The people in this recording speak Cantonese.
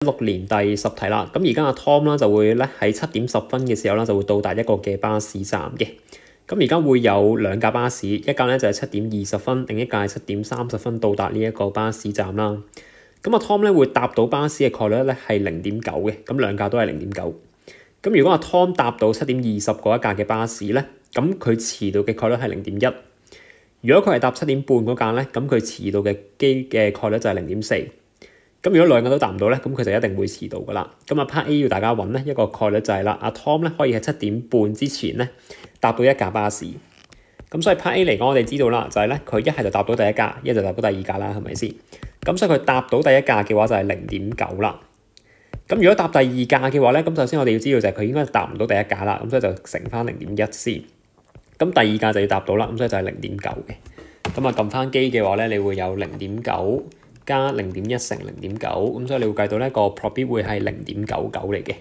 6年第10題啦，咁而家阿 Tom 啦就會咧喺7點10分嘅時候啦就會到達一個嘅巴士站嘅。咁而家會有2架巴士，一架咧就係7點20分，另一架係7點30分到達呢一個巴士站啦。咁阿 Tom 咧會搭到巴士嘅概率咧係0.9嘅，咁2架都係0.9。咁如果阿 Tom 搭到7點20嗰一架嘅巴士咧，咁佢遲到嘅概率係0.1。如果佢係搭7點半嗰架咧，咁佢遲到嘅概率就係0.4。咁如果2架都搭唔到咧，咁佢就一定會遲到噶啦。咁啊 Part A 要大家揾咧一個概率就係啦，阿 Tom 咧可以喺7點半之前咧搭到1架巴士。咁所以 Part A 嚟講，我哋知道啦，就係咧佢一係就搭到第1架，一係就搭到第2架啦，係咪先？咁所以佢搭到第1架嘅話就係0.9啦。咁如果搭第2架嘅話咧，咁首先我哋要知道就係佢應該搭唔到第1架啦，咁所以就乘翻0.1先。咁第2架就要搭到啦，咁所以就係0.9嘅。咁啊撳翻機嘅話咧，你會有0.9加0.1乘0.9，咁所以你會計到呢個 probability 會係0.99嚟嘅。